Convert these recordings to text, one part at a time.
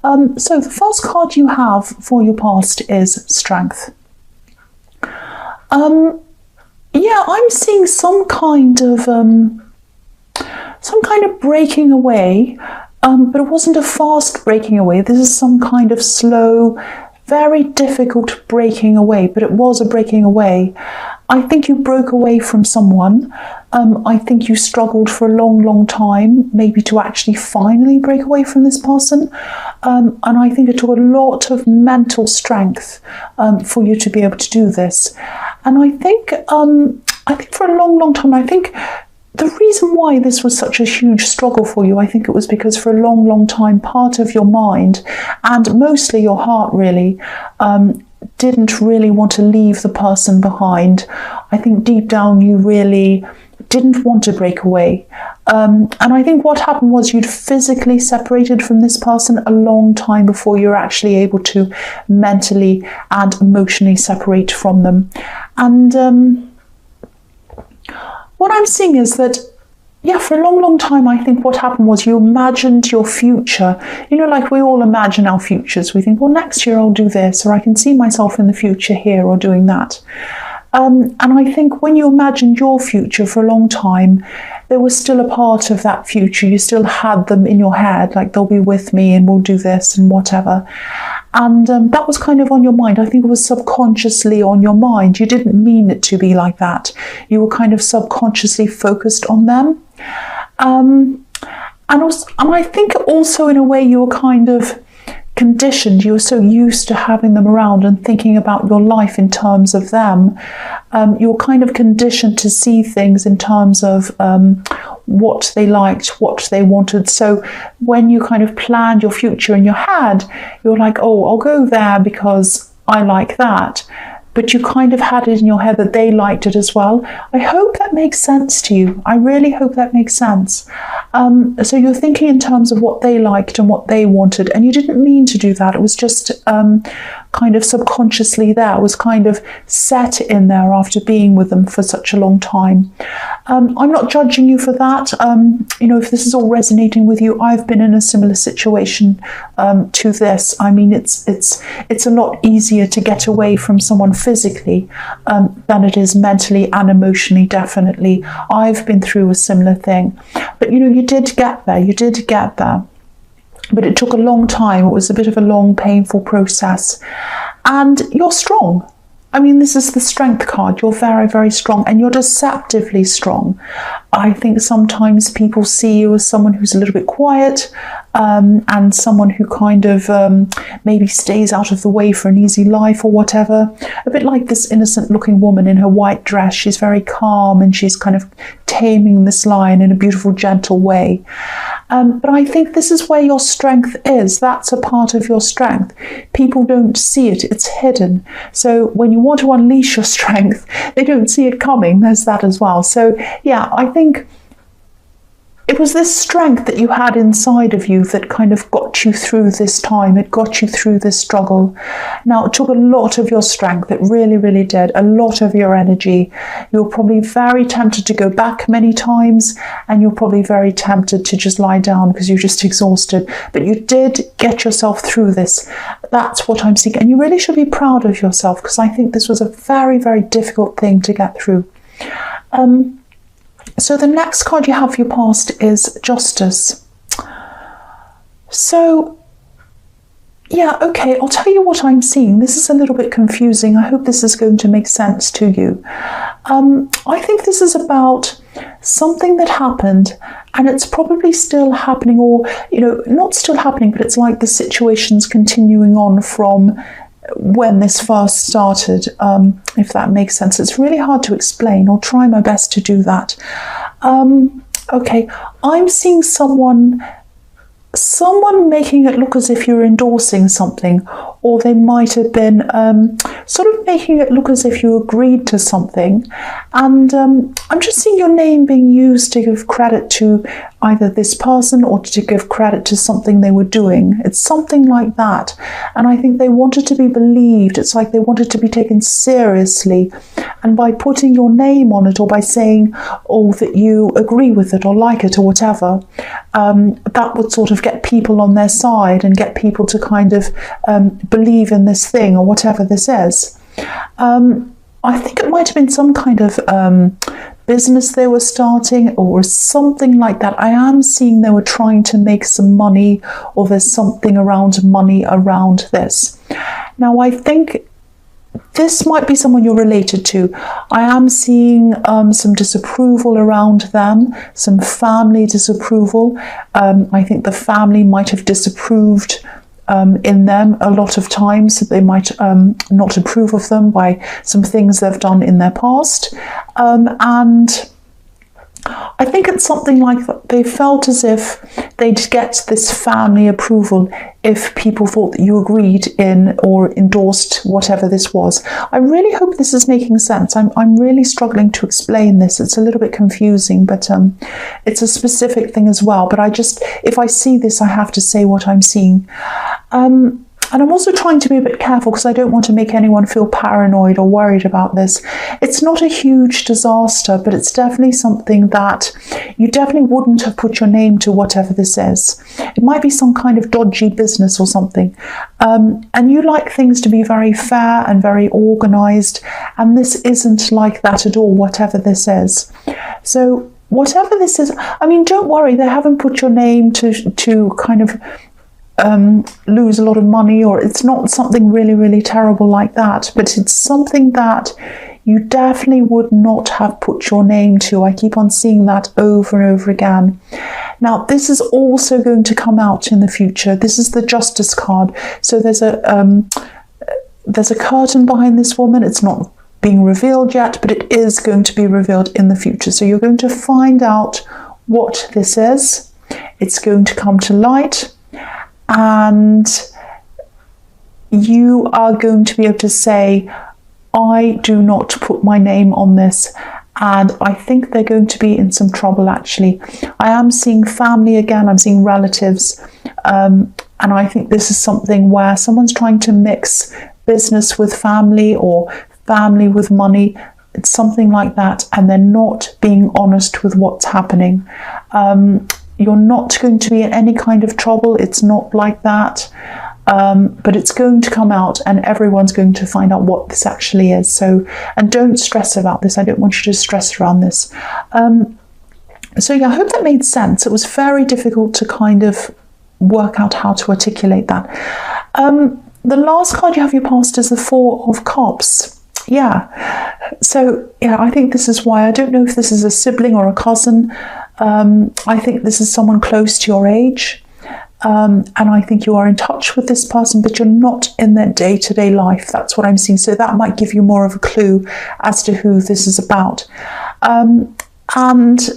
So the first card you have for your past is strength. Yeah, I'm seeing some kind of breaking away, but it wasn't a fast breaking away. This is some kind of slow, very difficult breaking away, but it was a breaking away. I think you broke away from someone. I think you struggled for a long, long time, maybe to actually finally break away from this person. And I think it took a lot of mental strength for you to be able to do this. And I think for a long, long time, I think the reason why this was such a huge struggle for you, I think it was because for a long, long time, part of your mind, and mostly your heart really, didn't really want to leave the person behind. I think deep down you really didn't want to break away. And I think what happened was you'd physically separated from this person a long time before you were actually able to mentally and emotionally separate from them. And what I'm seeing is that, yeah, for a long, long time, I think what happened was you imagined your future. You know, like we all imagine our futures. We think, well, next year I'll do this, or I can see myself in the future here or doing that. And I think when you imagined your future for a long time, there was still a part of that future. You still had them in your head, like they'll be with me and we'll do this and whatever. And that was kind of on your mind. I think it was subconsciously on your mind. You didn't mean it to be like that. You were kind of subconsciously focused on them. And I think also in a way you were kind of conditioned. You were so used to having them around and thinking about your life in terms of them. You were kind of conditioned to see things in terms of what they liked, what they wanted. So when you kind of planned your future in your head, you're like, oh, I'll go there because I like that. But you kind of had it in your head that they liked it as well. I hope that makes sense to you. I really hope that makes sense. So you're thinking in terms of what they liked and what they wanted, and you didn't mean to do that. It was just kind of subconsciously there. It was kind of set in there after being with them for such a long time. I'm not judging you for that. You know, if this is all resonating with you, I've been in a similar situation to this. I mean, it's a lot easier to get away from someone physically than it is mentally and emotionally, definitely. I've been through a similar thing. But, you know, you did get there. You did get there. But it took a long time. It was a bit of a long, painful process. And you're strong. I mean, this is the strength card. You're very, very strong, and you're deceptively strong. I think sometimes people see you as someone who's a little bit quiet, and someone who kind of maybe stays out of the way for an easy life or whatever. A bit like this innocent looking woman in her white dress. She's very calm and she's kind of taming this lion in a beautiful, gentle way. But I think this is where your strength is. That's a part of your strength. People don't see it. It's hidden. So when you want to unleash your strength, they don't see it coming. There's that as well. So yeah, I think it was this strength that you had inside of you that kind of got you through this time. It got you through this struggle. Now, it took a lot of your strength. It really, really did. A lot of your energy. You were probably very tempted to go back many times, and you're probably very tempted to just lie down because you're just exhausted. But you did get yourself through this. That's what I'm seeing. And you really should be proud of yourself, because I think this was a very, very difficult thing to get through. So the next card you have for your past is Justice. So, yeah, okay, I'll tell you what I'm seeing. This is a little bit confusing. I hope this is going to make sense to you. I think this is about something that happened, and it's probably still happening, or, you know, not still happening, but it's like the situation's continuing on from when this first started, if that makes sense. It's really hard to explain. I'll try my best to do that. Okay, I'm seeing someone making it look as if you're endorsing something, or they might have been sort of making it look as if you agreed to something. And I'm just seeing your name being used to give credit to either this person or to give credit to something they were doing. It's something like that. And I think they wanted to be believed. It's like they wanted to be taken seriously. And by putting your name on it, or by saying, oh, that you agree with it or like it or whatever, that would sort of get people on their side and get people to kind of believe in this thing or whatever this is. I think it might have been some kind of business they were starting or something like that. I am seeing they were trying to make some money, or there's something around money around this. Now, I think this might be someone you're related to. I am seeing some disapproval around them, some family disapproval. I think the family might have disapproved in them a lot of times. They might not approve of them by some things they've done in their past. And I think it's something like that. They felt as if they'd get this family approval if people thought that you agreed in or endorsed whatever this was. I really hope this is making sense. I'm really struggling to explain this. It's a little bit confusing, but it's a specific thing as well. But if I see this, I have to say what I'm seeing. And I'm also trying to be a bit careful because I don't want to make anyone feel paranoid or worried about this. It's not a huge disaster, but it's definitely something that you definitely wouldn't have put your name to, whatever this is. It might be some kind of dodgy business or something. And you like things to be very fair and very organised, and this isn't like that at all, whatever this is. So whatever this is, I mean, don't worry, they haven't put your name to kind of lose a lot of money, or it's not something really, really terrible like that, but it's something that you definitely would not have put your name to. I keep on seeing that over and over again. Now, this is also going to come out in the future. This is the Justice card. So there's a curtain behind this woman. It's not being revealed yet, but it is going to be revealed in the future. So you're going to find out what this is. It's going to come to light, and you are going to be able to say, I do not put my name on this. And I think they're going to be in some trouble, actually. I am seeing family again, I'm seeing relatives. And I think this is something where someone's trying to mix business with family or family with money. It's something like that. And they're not being honest with what's happening. You're not going to be in any kind of trouble. It's not like that. But it's going to come out and everyone's going to find out what this actually is. So, and don't stress about this. I don't want you to stress around this. So yeah, I hope that made sense. It was very difficult to kind of work out how to articulate that. The last card you have your past is the Four of Cups. Yeah. So yeah, I think this is why. I don't know if this is a sibling or a cousin. I think this is someone close to your age. And I think you are in touch with this person, but you're not in their day-to-day life. That's what I'm seeing. So that might give you more of a clue as to who this is about. And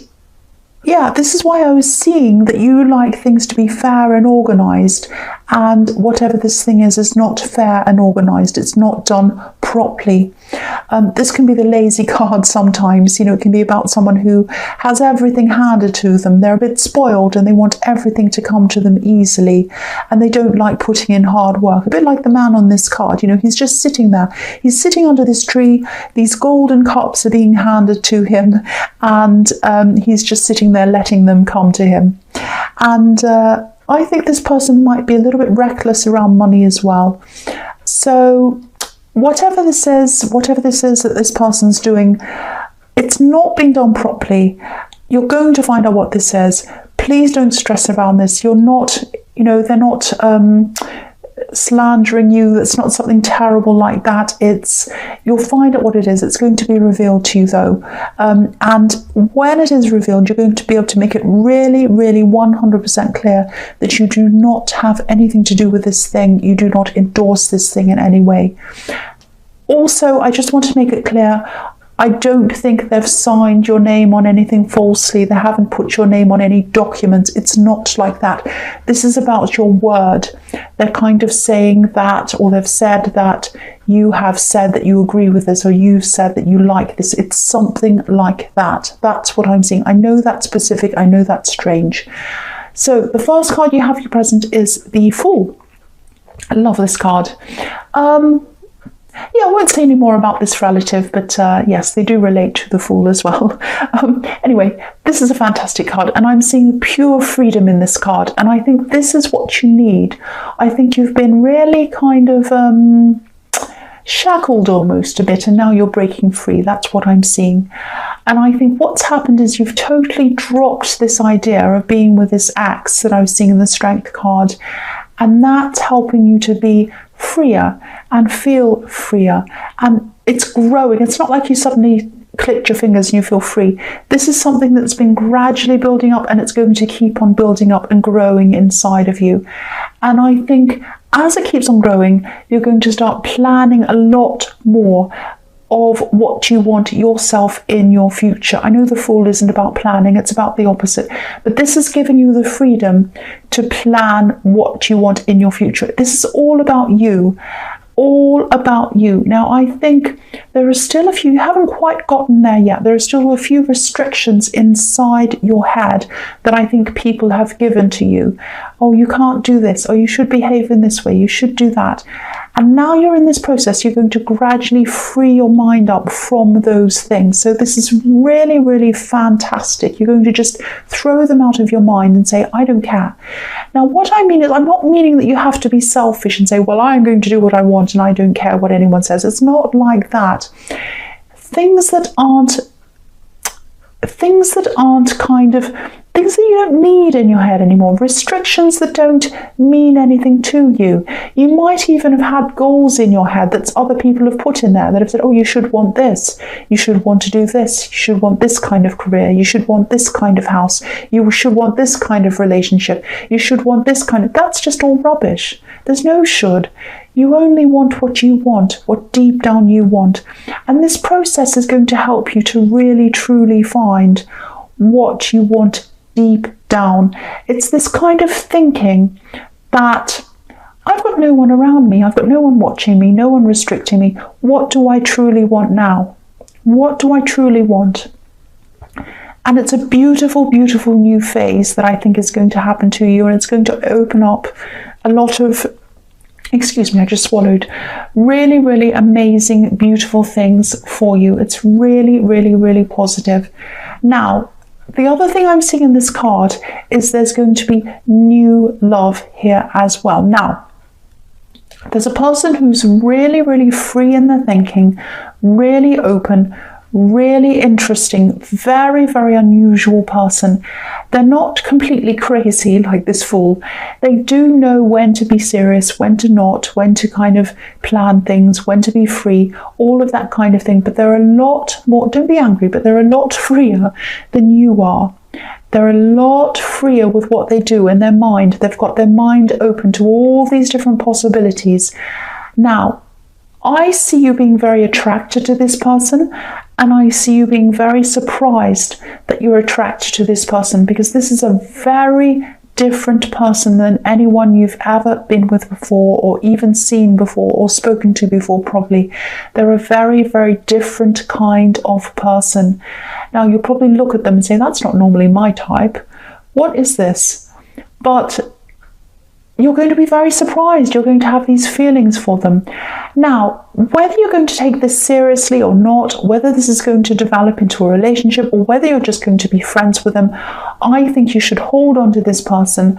yeah, this is why I was seeing that you like things to be fair and organised, and whatever this thing is not fair and organised. It's not done properly. This can be the lazy card sometimes. You know, it can be about someone who has everything handed to them. They're a bit spoiled and they want everything to come to them easily, and they don't like putting in hard work. A bit like the man on this card. You know, he's just sitting there. He's sitting under this tree. These golden cups are being handed to him, and he's just sitting there letting them come to him. And I think this person might be a little bit reckless around money as well. So whatever this is that this person's doing, it's not being done properly. You're going to find out what this is. Please don't stress around this. You're not, you know, they're not slandering you. It's not something terrible like that. You'll find out what it is. It's going to be revealed to you though. And when it is revealed, you're going to be able to make it really, really 100% clear that you do not have anything to do with this thing. You do not endorse this thing in any way. Also, I just want to make it clear, I don't think they've signed your name on anything falsely. They haven't put your name on any documents. It's not like that. This is about your word. They're kind of saying that, or they've said that you have said that you agree with this, or you've said that you like this. It's something like that. That's what I'm seeing. I know that's specific. I know that's strange. So the first card you have your present is the Fool. I love this card. Yeah, I won't say any more about this relative, but yes, they do relate to the Fool as well. Anyway, this is a fantastic card, and I'm seeing pure freedom in this card, and I think this is what you need. I think you've been really kind of shackled almost a bit, and now you're breaking free. That's what I'm seeing. And I think what's happened is you've totally dropped this idea of being with this axe that I was seeing in the Strength card, and that's helping you to be freer and feel freer, and it's growing. It's not like you suddenly clicked your fingers and you feel free. This is something that's been gradually building up, and it's going to keep on building up and growing inside of you. And I think as it keeps on growing, you're going to start planning a lot more of what you want yourself in your future. I know the Fool isn't about planning, it's about the opposite, but this is giving you the freedom to plan what you want in your future. This is all about you. All about you. Now, I think there are still a few, you haven't quite gotten there yet. There are still a few restrictions inside your head that I think people have given to you. Oh, you can't do this. Oh, you should behave in this way. You should do that. And now you're in this process, you're going to gradually free your mind up from those things. So this is really, really fantastic. You're going to just throw them out of your mind and say, I don't care. Now, what I mean is, I'm not meaning that you have to be selfish and say, well, I'm going to do what I want and I don't care what anyone says. It's not like that. Things that aren't things that you don't need in your head anymore, restrictions that don't mean anything to you. You might even have had goals in your head that other people have put in there that have said, oh, you should want this, you should want to do this, you should want this kind of career, you should want this kind of house, you should want this kind of relationship, you should want this kind of... That's just all rubbish. There's no should. You only want what you want, what deep down you want. And this process is going to help you to really, truly find what you want deep down. It's this kind of thinking that I've got no one around me, I've got no one watching me, no one restricting me. What do I truly want now? What do I truly want? And it's a beautiful, beautiful new phase that I think is going to happen to you, and it's going to open up a lot of... Excuse me, I just swallowed. Really, really amazing, beautiful things for you. It's really, really, really positive. Now, the other thing I'm seeing in this card is there's going to be new love here as well. Now, there's a person who's really, really free in their thinking, really open, really interesting, very, very unusual person. They're not completely crazy like this Fool. They do know when to be serious, when to not, when to kind of plan things, when to be free, all of that kind of thing. But they're a lot more, don't be angry, but they're a lot freer than you are. They're a lot freer with what they do in their mind. They've got their mind open to all these different possibilities. Now, I see you being very attracted to this person, and I see you being very surprised that you're attracted to this person, because this is a very different person than anyone you've ever been with before, or even seen before, or spoken to before probably. They're a very, very different kind of person. Now, you'll probably look at them and say, that's not normally my type. What is this? But you're going to be very surprised. You're going to have these feelings for them. Now, whether you're going to take this seriously or not, whether this is going to develop into a relationship, or whether you're just going to be friends with them, I think you should hold on to this person,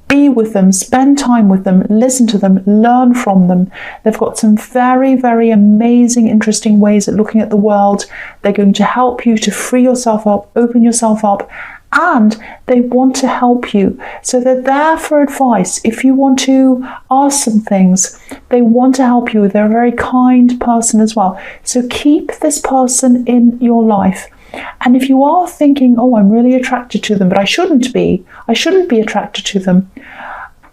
be with them, spend time with them, listen to them, learn from them. They've got some very, very amazing, interesting ways at looking at the world. They're going to help you to free yourself up, open yourself up, and they want to help you. So they're there for advice. If you want to ask some things, they want to help you. They're a very kind person as well. So keep this person in your life. And if you are thinking, oh, I'm really attracted to them, but I shouldn't be attracted to them,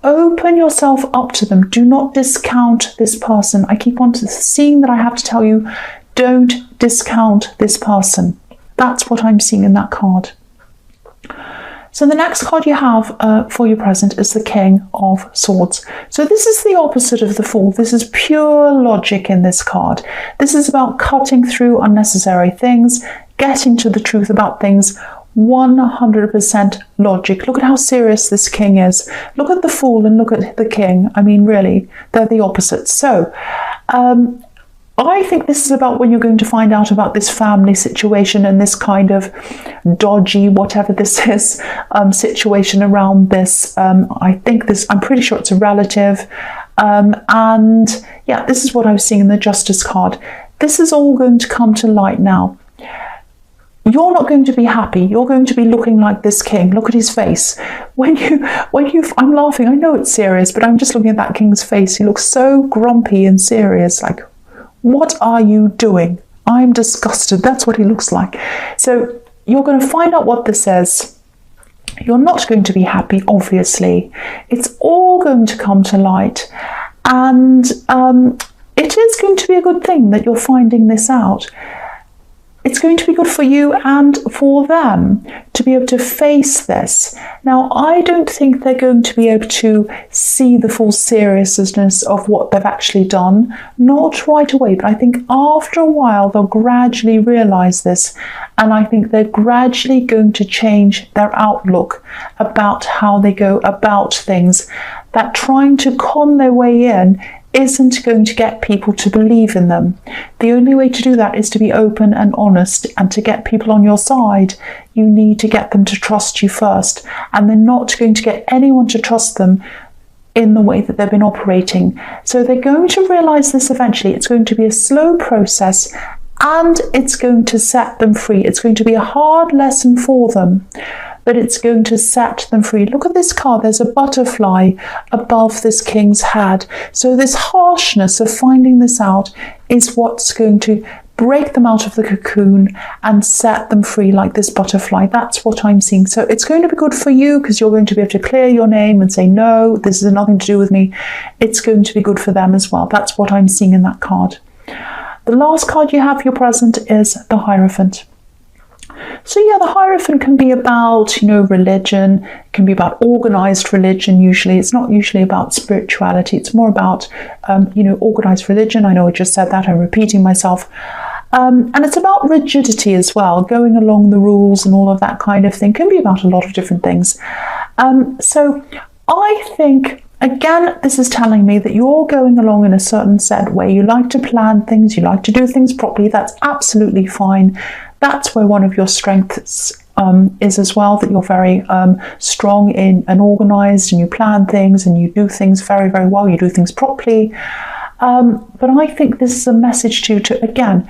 open yourself up to them. Do not discount this person. I keep on seeing that I have to tell you, don't discount this person. That's what I'm seeing in that card. So the next card you have for your present is the King of Swords. So this is the opposite of the Fool. This is pure logic in this card. This is about cutting through unnecessary things, getting to the truth about things, 100% logic. Look at how serious this King is. Look at the Fool and look at the King. I mean, really, they're the opposites. So I think this is about when you're going to find out about this family situation and this kind of dodgy, whatever this is, situation around this. I'm pretty sure it's a relative. And yeah, this is what I was seeing in the Justice card. This is all going to come to light now. You're not going to be happy. You're going to be looking like this king. Look at his face. I'm laughing. I know it's serious, but I'm just looking at that king's face. He looks so grumpy and serious. Like, what are you doing? I'm disgusted. That's what he looks like. So you're going to find out what this is. You're not going to be happy, obviously. It's all going to come to light. And it is going to be a good thing that you're finding this out. It's going to be good for you and for them to be able to face this. Now, I don't think they're going to be able to see the full seriousness of what they've actually done, not right away, but I think after a while they'll gradually realise this, and I think they're gradually going to change their outlook about how they go about things. That trying to con their way in isn't going to get people to believe in them. The only way to do that is to be open and honest, and to get people on your side, you need to get them to trust you first, and they're not going to get anyone to trust them in the way that they've been operating. So they're going to realise this eventually. It's going to be a slow process, and it's going to set them free. It's going to be a hard lesson for them, but it's going to set them free. Look at this card. There's a butterfly above this king's head. So this harshness of finding this out is what's going to break them out of the cocoon and set them free like this butterfly. That's what I'm seeing. So it's going to be good for you because you're going to be able to clear your name and say, no, this has nothing to do with me. It's going to be good for them as well. That's what I'm seeing in that card. The last card you have for your present is the Hierophant. So yeah, the Hierophant can be about, religion. It can be about organised religion usually. It's not usually about spirituality. It's more about, organised religion. I know I just said that. I'm repeating myself. And it's about rigidity as well, going along the rules and all of that kind of thing. It can be about a lot of different things. So I think, again, this is telling me that you're going along in a certain set way. You like to plan things. You like to do things properly. That's absolutely fine. That's where one of your strengths is as well, that you're very strong in and organised, and you plan things and you do things very, very well. You do things properly. But I think this is a message to you to, again,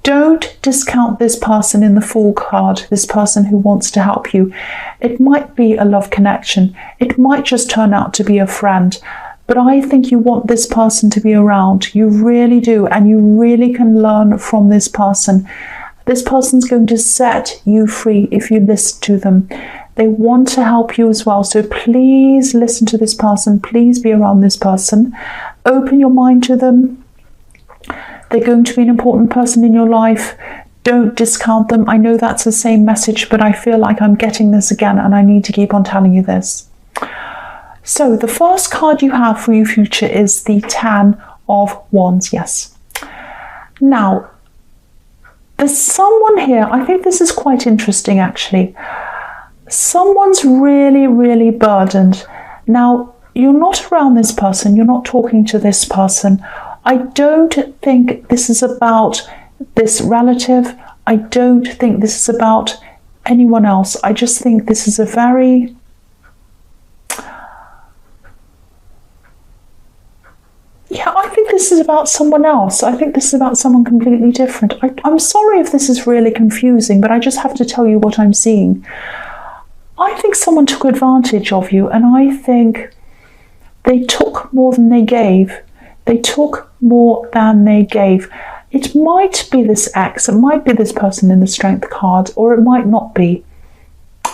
don't discount this person in the Fool card, this person who wants to help you. It might be a love connection. It might just turn out to be a friend. But I think you want this person to be around. You really do. And you really can learn from this person. This person's going to set you free if you listen to them. They want to help you as well. So please listen to this person. Please be around this person. Open your mind to them. They're going to be an important person in your life. Don't discount them. I know that's the same message, but I feel like I'm getting this again, and I need to keep on telling you this. So the first card you have for your future is the Ten of Wands. Yes. Now, there's someone here, I think this is quite interesting actually. Someone's really, really burdened. Now, you're not around this person, you're not talking to this person. I don't think this is about this relative. I don't think this is about anyone else. I just think this is a very... Yeah, I think this is about someone else. I think this is about someone completely different. I'm sorry if this is really confusing, but I just have to tell you what I'm seeing. I think someone took advantage of you, and I think they took more than they gave. They took more than they gave. It might be this ex, it might be this person in the Strength card, or it might not be.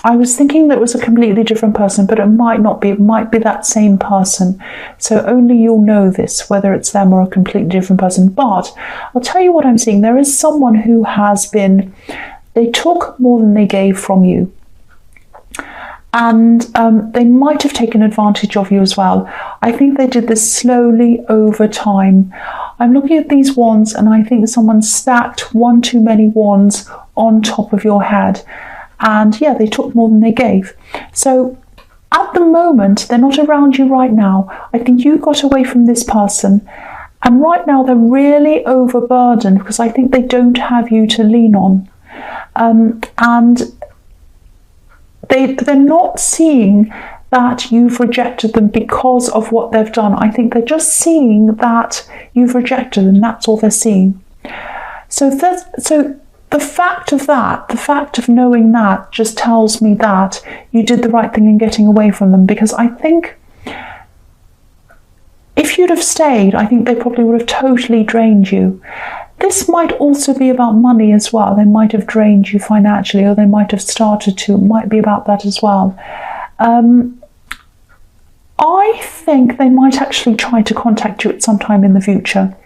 I was thinking that it was a completely different person, but it might not be. It might be that same person. So only you'll know this, whether it's them or a completely different person. But I'll tell you what I'm seeing. There is someone who has been... They took more than they gave from you. And they might have taken advantage of you as well. I think they did this slowly over time. I'm looking at these wands, and I think someone stacked one too many wands on top of your head. And yeah, they took more than they gave. So at the moment, they're not around you right now. I think you got away from this person, And right now they're really overburdened because I think they don't have you to lean on. And they're not seeing that you've rejected them because of what they've done. I think they're just seeing that you've rejected them. That's all they're seeing. So the fact of that, the fact of knowing that, just tells me that you did the right thing in getting away from them, because I think if you'd have stayed, I think they probably would have totally drained you. This might also be about money as well. They might have drained you financially, or they might have started to. It might be about that as well. I think they might actually try to contact you at some time in the future.